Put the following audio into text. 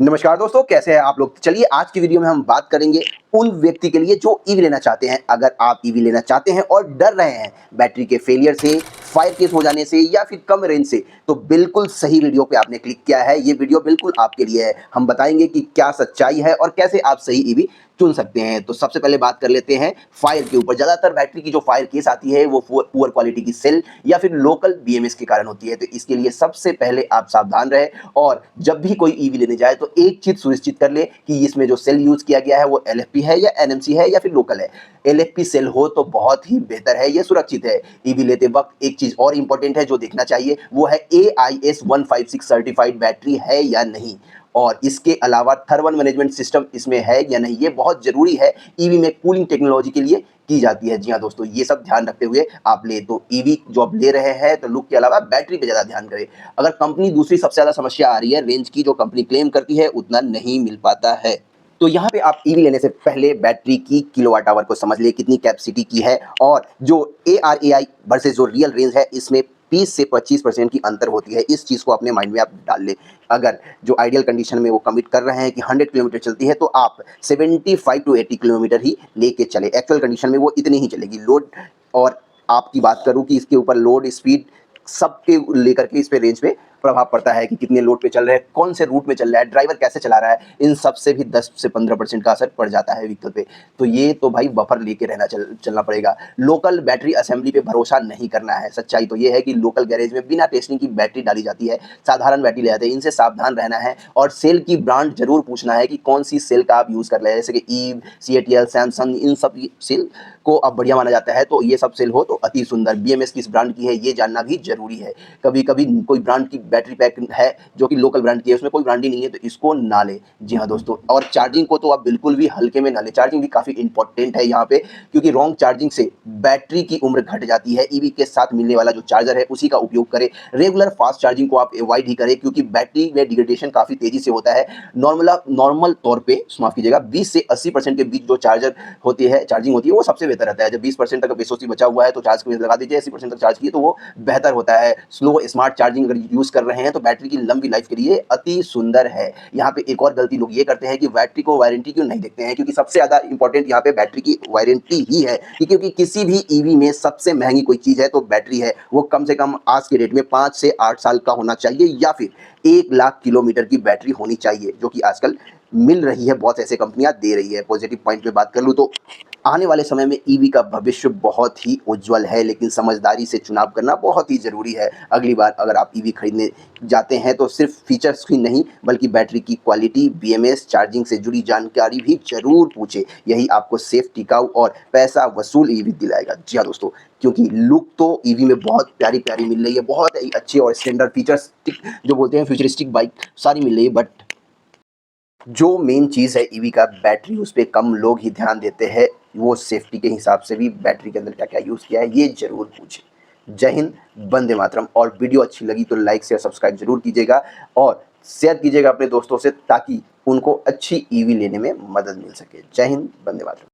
नमस्कार दोस्तों, कैसे हैं आप लोग। चलिए आज की वीडियो में हम बात करेंगे उन व्यक्ति के लिए जो ईवी लेना चाहते हैं। अगर आप ईवी लेना चाहते हैं और डर रहे हैं बैटरी के फेलियर से, फायर केस हो जाने से या फिर कम रेंज से, तो बिल्कुल सही वीडियो पे आपने क्लिक किया है। ये वीडियो बिल्कुल आपके लिए है। हम बताएंगे कि क्या सच्चाई है और कैसे आप सही ईवी चुन सकते हैं। तो सबसे पहले बात कर लेते हैं फायर के ऊपर। ज़्यादातर बैटरी की जो फायर केस आती है वो पुअर क्वालिटी की सेल या फिर लोकल बीएमएस के कारण होती है। तो इसके लिए सबसे पहले आप सावधान रहे और जब भी कोई ईवी लेने जाए तो एक चीज़ सुनिश्चित कर ले कि इसमें जो सेल यूज़ किया गया है वो एलएफपी है या एनएमसी है या फिर लोकल है। एलएफपी सेल हो तो बहुत ही बेहतर है, ये सुरक्षित है। ईवी लेते वक्त एक चीज़ और इंपॉर्टेंट है जो देखना चाहिए, वो है AIS 156 सर्टिफाइड बैटरी है या नहीं, और इसके अलावा थर्मल मैनेजमेंट सिस्टम इसमें है या नहीं। ये बहुत ज़रूरी है, ईवी में कूलिंग टेक्नोलॉजी के लिए की जाती है। जी हाँ दोस्तों, ये सब ध्यान रखते हुए आप ले तो ईवी जो आप ले रहे हैं तो लुक के अलावा बैटरी पे ज़्यादा ध्यान करें। अगर कंपनी दूसरी सबसे ज़्यादा समस्या आ रही है रेंज की, जो कंपनी क्लेम करती है उतना नहीं मिल पाता है। तो यहाँ पे आप ईवी लेने से पहले बैटरी की किलोवाट आवर को समझ ले, कितनी कैपेसिटी की है, और जो ARAI वर्सेस जो रियल रेंज है इसमें 20 से 25% की अंतर होती है। इस चीज़ को अपने माइंड में आप डाल लें। अगर जो आइडियल कंडीशन में वो कमिट कर रहे हैं कि 100 किलोमीटर चलती है तो आप 75 टू 80 किलोमीटर ही लेके चले। एक्चुअल कंडीशन में वो इतनी ही चलेगी। लोड और आपकी बात करूँ कि इसके ऊपर लोड, स्पीड सबके लेकर के इस पे रेंज पे प्रभाव पड़ता है कि कितने लोड पे चल रहे हैं, कौन से रूट में चल रहा है, ड्राइवर कैसे चला रहा है, इन सब से भी 10 से 15% का असर पड़ जाता है व्हीकल पे। तो ये तो भाई बफर लेके रहना चलना पड़ेगा। लोकल बैटरी असेंबली पे भरोसा नहीं करना है। सच्चाई तो ये है कि लोकल गैरेज में बिना टेस्टिंग की बैटरी डाली जाती है, साधारण बैटरी ले जाते हैं। इनसे सावधान रहना है और सेल की ब्रांड जरूर पूछना है कि कौन सी सेल का आप यूज़ कर रहे हैं। जैसे कि ईव, CATL, सैमसंग, इन सब सेल को अब बढ़िया माना जाता है। तो ये सब सेल हो तो अति सुंदर। BMS किस ब्रांड की है ये जानना भी जरूरी है। कभी कभी कोई ब्रांड की बैटरी पैक है जो कि लोकल ब्रांड की है, उसमें कोई ब्रांड ही नहीं है, तो इसको ना ले। जी हाँ दोस्तों, और चार्जिंग को तो आप बिल्कुल भी हल्के में ना ले। चार्जिंग भी काफ़ी इंपॉर्टेंट है यहाँ पे, क्योंकि रॉन्ग चार्जिंग से बैटरी की उम्र घट जाती है। ईवी के साथ मिलने वाला जो चार्जर है उसी का उपयोग करें। रेगुलर फास्ट चार्जिंग को आप अवॉइड ही करें, क्योंकि बैटरी में डिग्रेडेशन काफ़ी तेजी से होता है। नॉर्मल तौर पे माफ़ कीजिएगा 20 से 80% के बीच जो चार्जर होती है, चार्जिंग होती है, वो सबसे बेहतर रहता है। जब 20% तक SOC बचा हुआ है तो चार्ज को लगा दीजिए। 80% तक चार्ज किए तो वो बेहतर होता है। स्लो स्मार्ट चार्जिंग अगर यूज़ कर रहे हैं तो बैटरी की लंबी लाइफ के लिए अति सुंदर है। यहाँ पे एक और गलती लोग ये करते हैं कि बैटरी को वारंटी क्यों नहीं देखते हैं, क्योंकि सबसे ज़्यादा इंपॉर्टेंट यहाँ पे बैटरी की वारंटी ही है। क्योंकि किसी भी ईवी में सबसे महंगी कोई चीज़ है तो बैटरी है। वो कम से कम आज के डेट में 5 से 8 साल का होना चाहिए, या फिर 1 लाख किलोमीटर की बैटरी होनी चाहिए, जो कि आजकल मिल रही है, बहुत ऐसे कंपनियां दे रही है। पॉजिटिव पॉइंट पे बात कर लूँ तो आने वाले समय में ईवी का भविष्य बहुत ही उज्जवल है, लेकिन समझदारी से चुनाव करना बहुत ही ज़रूरी है। अगली बार अगर आप ईवी खरीदने जाते हैं तो सिर्फ फीचर्स ही नहीं बल्कि बैटरी की क्वालिटी, BMS, चार्जिंग से जुड़ी जानकारी भी ज़रूर पूछे। यही आपको सेफ, टिकाऊ और पैसा वसूल ईवी दिलाएगा। जी हाँ दोस्तों, क्योंकि लुक तो ईवी में बहुत प्यारी प्यारी मिल रही है, बहुत ही अच्छे और स्टैंडर्ड फीचर्स जो बोलते हैं फ्यूचरिस्टिक बाइक सारी मिल रही है, बट जो मेन चीज़ है ईवी का बैटरी, उस पे कम लोग ही ध्यान देते हैं। वो सेफ्टी के हिसाब से भी बैटरी के अंदर क्या क्या यूज़ किया है ये ज़रूर पूछें। जय हिंद, वंदे मातरम। और वीडियो अच्छी लगी तो लाइक शेयर सब्सक्राइब जरूर कीजिएगा और शेयर कीजिएगा अपने दोस्तों से, ताकि उनको अच्छी ईवी लेने में मदद मिल सके। जय हिंद, वंदे मातरम।